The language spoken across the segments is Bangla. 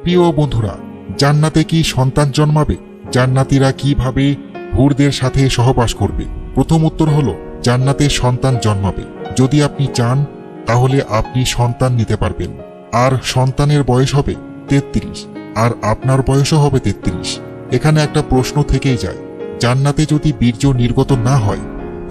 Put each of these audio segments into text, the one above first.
প্রিয় বন্ধুরা, জান্নাতে কি সন্তান জন্মাবে? জান্নাতীরা কিভাবে হুরদের সাথে সহবাস করবে? প্রথম উত্তর হলো, জান্নাতে সন্তান জন্মাবে। যদি আপনি চান তাহলে আপনি সন্তান নিতে পারবেন। আর সন্তানের বয়স হবে 33, আর আপনার বয়সও হবে 33। এখানে একটা প্রশ্ন থেকেই যায়, জান্নাতে যদি বীর্য নির্গত না হয়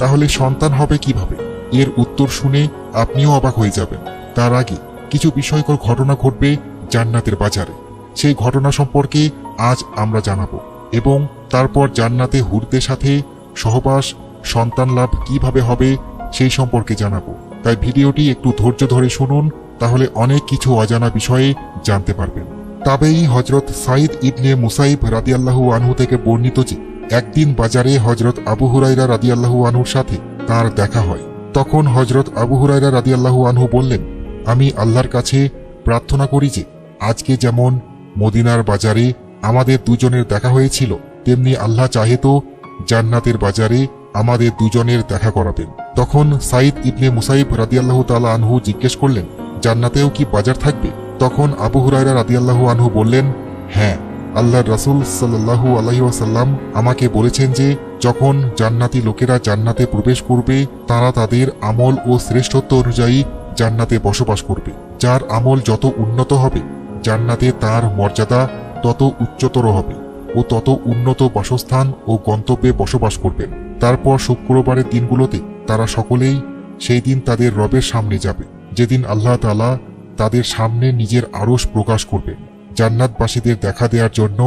তাহলে সন্তান হবে কিভাবে? এর উত্তর শুনে আপনিও অবাক হয়ে যাবেন। তার আগে কিছু বিস্ময়কর ঘটনা ঘটবে জান্নাতের বাজারে। সেই ঘটনা সম্পর্কে আজ আমরা জানাবো, এবং তারপর জান্নাতে হুরদের সাথে সহবাস, সন্তান লাভ কিভাবে হবে সেই সম্পর্কে জানাবো। তাই ভিডিওটি একটু ধৈর্য ধরে শুনুন, তাহলে অনেক কিছু অজানা বিষয়ে জানতে পারবেন। তাবেই হযরত সাঈদ ইবনে মুসাইব রাদিয়াল্লাহু আনহু থেকে বর্ণিত যে একদিন বাজারে হযরত আবু হুরায়রা রাদিয়াল্লাহু আনহুর সাথে তার দেখা হয়। তখন হযরত আবু হুরায়রা রাদিয়াল্লাহু আনহু বললেন, আমি আল্লাহর কাছে প্রার্থনা করি যে আজকে যেমন মদিনার বাজারে আমাদের দুজনের দেখা হয়েছিল, তেমনি আল্লাহ চাহে তো জান্নাতের বাজারে আমাদের দুজনের দেখা করাবেন। তখন সাঈদ ইবনে মুসাইব রাদিয়াল্লাহু তাআলা আনহু জিজ্ঞেস করলেন, জান্নাতেও কি বাজার থাকবে? তখন আবু হুরায়রা রাদিয়াল্লাহু আনহু বললেন, হ্যাঁ, আল্লাহর রাসূল সাল্লাল্লাহু আলাইহি ওয়াসাল্লাম আমাকে বলেছেন যে যখন জান্নাতি লোকেরা জান্নাতে প্রবেশ করবে তারা তাদের আমল ও শ্রেষ্ঠত্ব অনুযায়ী জান্নাতে বসবাস করবে। যার আমল যত উন্নত হবে জান্নাতে তার মর্যাদা তত উচ্চতর হবে ও তত উন্নত বাসস্থান ও গন্তব্যে বসবাস করবেন। তারপর শুক্রবারের দিনগুলোতে তারা সকলেই সেই দিন তাদের রবের সামনে যাবে, যেদিন আল্লাহ তাআলা তাদের সামনে নিজের আরশ প্রকাশ করবেন। জান্নাতবাসীদের দেখা দেওয়ার জন্য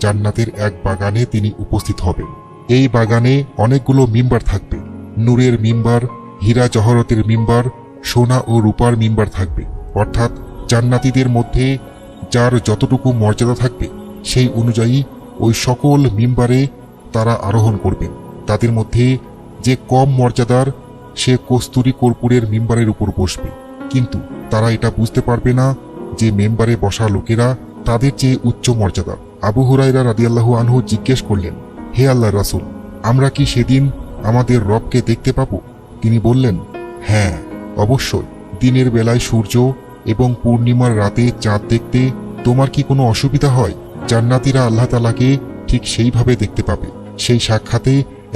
জান্নাতের এক বাগানে তিনি উপস্থিত হবেন। এই বাগানে অনেকগুলো মিম্বার থাকবে। নূরের মিম্বার, হীরা জহরতের মিম্বার, সোনা ও রূপার মিম্বার থাকবে। অর্থাৎ জান্নাতীদের মধ্যে যার যতটুকু মর্যাদা থাকবে সেই অনুযায়ী ওই সকল মিম্বারে তারা আরোহণ করবেন। তাদের মধ্যে যে কম মর্যাদার সে কস্তুরী কর্পূরের মিম্বারের উপর বসবে, কিন্তু তারা এটা বুঝতে পারবে না যে মেম্বারে বসা লোকেরা তাদের চেয়ে উচ্চ মর্যাদা। আবু হুরায়রা রাদিয়াল্লাহু আনহু জিজ্ঞেস করলেন, হে আল্লাহর রাসূল, আমরা কি সেদিন আমাদের রবকে দেখতে পাবো? তিনি বললেন, হ্যাঁ, অবশ্যই। দিনের বেলায় সূর্য এবং পূর্ণিমার রাতে চাঁদ দেখতে তোমার কি কোনো অসুবিধা হয়? জান্নাতীরা আল্লাহ তাআলাকে ঠিক সেইভাবে দেখতে পাবে। সেই সাক্ষাতে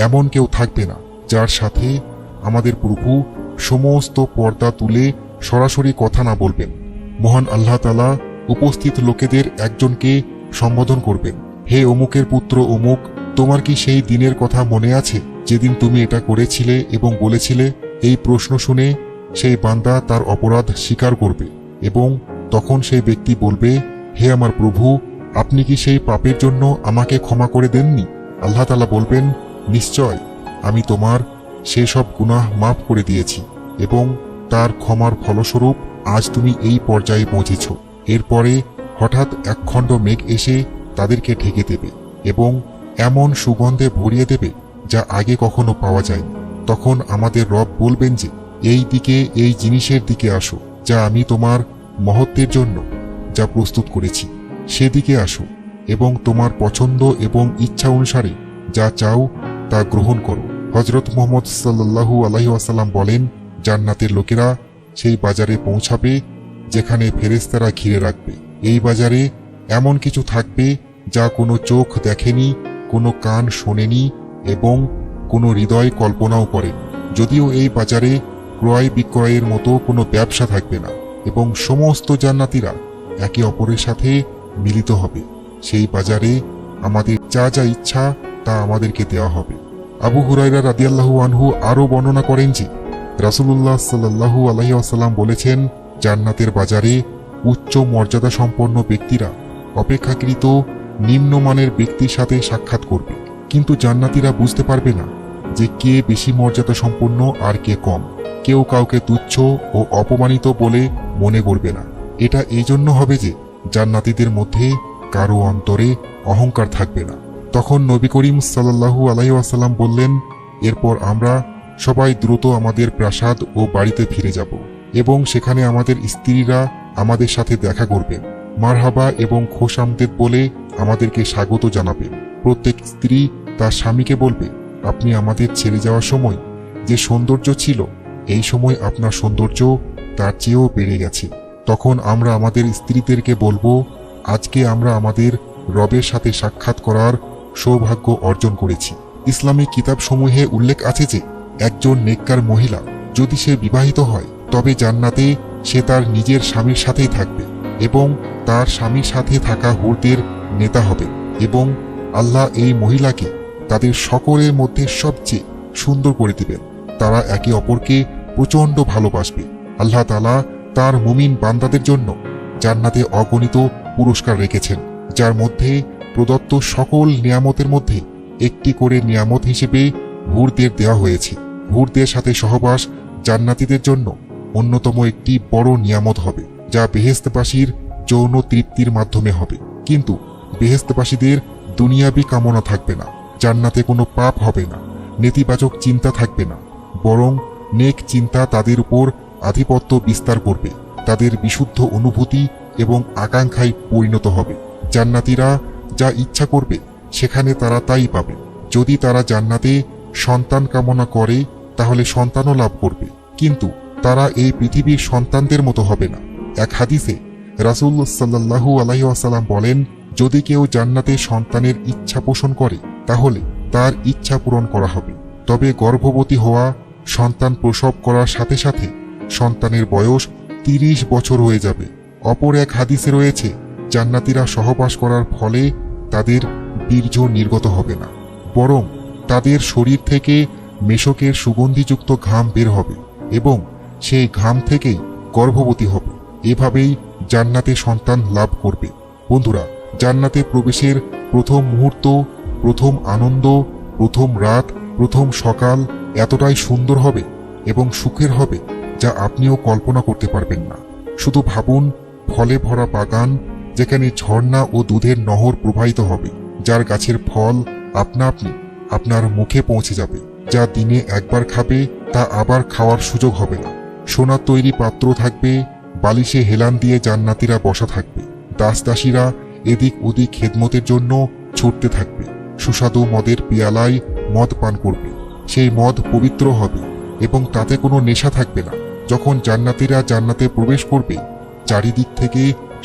এমন কেউ থাকবে না যার সাথে আমাদের প্রভু সমস্ত পর্দা তুলে সরাসরি কথা না বলবেন। মহান আল্লাহ তাআলা উপস্থিত লোকেদের একজনকে সম্বোধন করবেন, হে অমুকের পুত্র অমুক, তোমার কি সেই দিনের কথা মনে আছে যেদিন তুমি এটা করেছিলে এবং বলেছিলে? এই প্রশ্ন শুনে সেই বান্দা তার অপরাধ স্বীকার করবে এবং তখন সেই ব্যক্তি বলবে, হে আমার প্রভু, আপনি কি সেই পাপের জন্য আমাকে ক্ষমা করে দেননি? আল্লাহ তাআলা বলবেন, নিশ্চয়, আমি তোমার সেই সব গুনাহ মাফ করে দিয়েছি এবং তার ক্ষমার ফলস্বরূপ আজ তুমি এই পর্যায়ে পৌঁছেছ। এরপরে হঠাৎ একখণ্ড মেঘ এসে তাদেরকে ঢেকে দেবে এবং এমন সুগন্ধে ভরিয়ে দেবে যা আগে কখনো পাওয়া যায়নি। তখন আমাদের রব বলবেন যে এই দিকে, এই জিনিসের দিকে আসো যা আমি তোমার মহত্বের জন্য যা প্রস্তুত করেছি, সেদিকে আসো এবং তোমার পছন্দ এবং ইচ্ছা অনুসারে যা চাও তা গ্রহণ করো। হযরত মুহাম্মদ সাল্লাল্লাহু আলাইহি ওয়াসাল্লাম বলেন, জান্নাতের লোকেরা সেই বাজারে পৌঁছাবে যেখানে ফেরেশতারা ঘিরে রাখবে। এই বাজারে এমন কিছু থাকবে যা কোনো চোখ দেখেনি, কোনো কান শোনেনি এবং কোনো হৃদয় কল্পনাও করেনি। যদিও এই বাজারে ক্রয় বিক্রয়ের মতো কোনো ব্যবসা থাকবে না এবং সমস্ত জান্নাতীরা একে অপরের সাথে মিলিত হবে। সেই বাজারে আমাদের যা যা ইচ্ছা তা আমাদেরকে দেওয়া হবে। আবু হুরায়রা রাদিয়াল্লাহু আনহু আরও বর্ণনা করেন যে রাসূলুল্লাহ সাল্লাল্লাহু আলাইহি ওয়াসাল্লাম বলেছেন, জান্নাতের বাজারে উচ্চ মর্যাদা সম্পন্ন ব্যক্তিরা অপেক্ষাকৃত নিম্নমানের ব্যক্তির সাথে সাক্ষাৎ করবে, কিন্তু জান্নাতীরা বুঝতে পারবে না যে কে বেশি মর্যাদা সম্পন্ন আর কে কম। কেউ কাউকে তুচ্ছ ও অপমানিত বলে মনে করবে না। এটা এই জন্য হবে যে জান্নাতীদের মধ্যে কারো অন্তরে অহংকার থাকবে না। তখন নবী করিম সাল্লাল্লাহু আলাইহি ওয়াসাল্লাম বললেন, এরপর আমরা সবাই দ্রুত আমাদের প্রাসাদ ও বাড়িতে ফিরে যাব এবং সেখানে আমাদের স্ত্রীরা আমাদের সাথে দেখা করবেন, মারহাবা এবং খোশ আমদেদ বলে আমাদেরকে স্বাগত জানাবেন। প্রত্যেক স্ত্রী তার স্বামীকে বলবে, আপনি আমাদের ছেড়ে যাওয়ার সময় যে সৌন্দর্য ছিল, এই সময় আপনার সৌন্দর্য তার চেয়েও বেড়ে গেছে। তখন আমরা আমাদের স্ত্রীদেরকে বলবো, আজকে আমরা আমাদের রবের সাথে সাক্ষাৎ করার সৌভাগ্য অর্জন করেছি। ইসলামী কিতাবসমূহে উল্লেখ আছে যে একজন নেককার মহিলা যদি সে বিবাহিত হয় তবে জান্নাতে সে তার নিজের স্বামীর সাথেই থাকবে এবং তার স্বামীর সাথে থাকা হুরদের নেতা হবে এবং আল্লাহ এই মহিলাকে তাদের সকলের মধ্যে সবচেয়ে সুন্দর করে দিবেন। তারা একে অপরকে প্রচণ্ড ভালোবাসবে। আল্লাহ তাআলা তার মুমিন বান্দাদের জন্য জান্নাতে অগণিত পুরস্কার রেখেছেন, যার মধ্যে প্রদত্ত সকল নিয়ামতের মধ্যে একটি করে নিয়ামত হিসেবে হুরদের দেওয়া হয়েছে। হুরদের সাথে সহবাস জান্নাতীদের জন্য অন্যতম একটি বড় নিয়ামত হবে, যা বেহেশতবাসীর যৌন তৃপ্তির মাধ্যমে হবে। কিন্তু বেহেশতবাসীদের দুনিয়াবি কামনা থাকবে না, জান্নাতে কোনো পাপ হবে না, নেতিবাচক চিন্তা থাকবে না, বরং নেক চিন্তা তাদের উপর আধিপত্য বিস্তার করবে। তাদের বিশুদ্ধ অনুভূতি এবং আকাঙ্ক্ষায় পরিণত হবে। জান্নাতীরা যা ইচ্ছা করবে সেখানে তারা তাই পাবে। যদি তারা জান্নাতে সন্তান কামনা করে তাহলে সন্তানও লাভ করবে, কিন্তু তারা এই পৃথিবীর সন্তানদের মতো হবে না। এক হাদিসে রাসূল সাল্লাল্লাহু আলাইহি ওয়াসাল্লাম বলেন, যদি কেউ জান্নাতে সন্তানের ইচ্ছা পোষণ করে তাহলে তার ইচ্ছা পূরণ করা হবে। তবে গর্ভবতী হওয়া, সন্তান প্রসব করার সাথে সাথে সন্তানের বয়স 30 বছর হয়ে যাবে। অপর এক হাদিসে রয়েছে, জান্নাতীরা সহবাস করার ফলে তাদের বীর্য নির্গত হবে না, বরং তাদের শরীর থেকে মেশকের সুগন্ধিযুক্ত ঘাম বের হবে এবং সেই ঘাম থেকেই গর্ভবতী হবে। এভাবেই জান্নাতে সন্তান লাভ করবে। বন্ধুরা, জান্নাতে প্রবেশের প্রথম মুহূর্ত, প্রথম আনন্দ, প্রথম রাত, প্রথম সকাল এতটাই সুন্দর হবে এবং সুখের হবে যা আপনিও কল্পনা করতে পারবেন না। শুধু ভাবুন, ফলে ভরা বাগান যেখানে ঝর্ণা ও দুধের নহর প্রবাহিত হবে, যার গাছের ফল আপনা আপনি আপনার মুখে পৌঁছে যাবে, যা দিনে একবার খাবে তা আবার খাওয়ার সুযোগ হবে না। সোনার তৈরি পাত্র থাকবে, বালিশে হেলান দিয়ে জান্নাতীরা বসা থাকবে, দাসদাসীরা এদিক ওদিক খেদমতের জন্য ছুটতে থাকবে, সুস্বাদু মদের পিয়ালায় মদ পান করবে। সেই মদ পবিত্র হবে এবং তাতে কোনো নেশা থাকবে না। যখন জান্নাতীরা জান্নাতে প্রবেশ করবে চারিদিক থেকে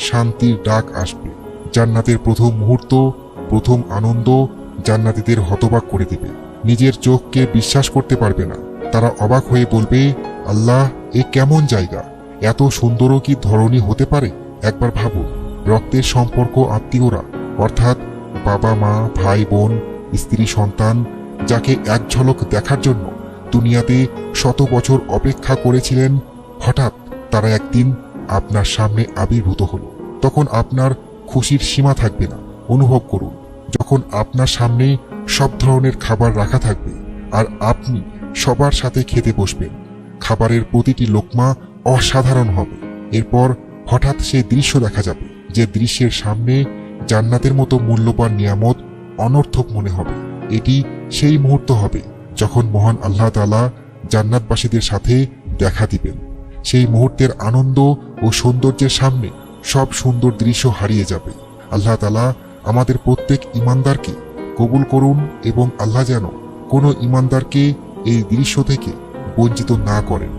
শান্তির ডাক আসবে। জান্নাতের প্রথম মুহূর্ত, প্রথম আনন্দ জান্নাতীদের হতবাক করে দেবে। নিজের চোখকে বিশ্বাস করতে পারবে না। তারা অবাক হয়ে বলবে, আল্লাহ, এ কেমন জায়গা! এত সুন্দরও কি ধরনী হতে পারে? একবার ভাবুন, রক্তের সম্পর্ক আত্মীয়রা অর্থাৎ বাবা মা, ভাই বোন, স্ত্রী সন্তান, যাকে এক ঝলক দেখার জন্য দুনিয়াতে 100 বছর অপেক্ষা করেছিলেন, হঠাৎ তারা একদিন আপনার সামনে আবির্ভূত হলো। তখন আপনার খুশির সীমা থাকবে না। অনুভব করুন, যখন আপনার সামনে সব ধরনের খাবার রাখা থাকবে আর আপনি সবার সাথে খেতে বসবেন। খাবারের প্রতিটি লোকমা অসাধারণ হবে। এরপর হঠাৎ সেই দৃশ্য দেখা যাবে, যে দৃশ্যের সামনে জান্নাতের মতো মূল্যবান নিয়ামত অনর্থক মনে হবে। এটি সেই মুহূর্ত হবে যখন মহান আল্লাহ তাআলা জান্নাতবাসীদের সাথে দেখা দিবেন। সেই মুহূর্তের আনন্দ ও সৌন্দর্যের সামনে সব সুন্দর দৃশ্য হারিয়ে যাবে। আল্লাহ তাআলা আমাদের প্রত্যেক ঈমানদারকে কবুল করুন এবং আল্লাহ যেন কোনো ঈমানদারকে এই দৃশ্য থেকে বঞ্চিত না করেন।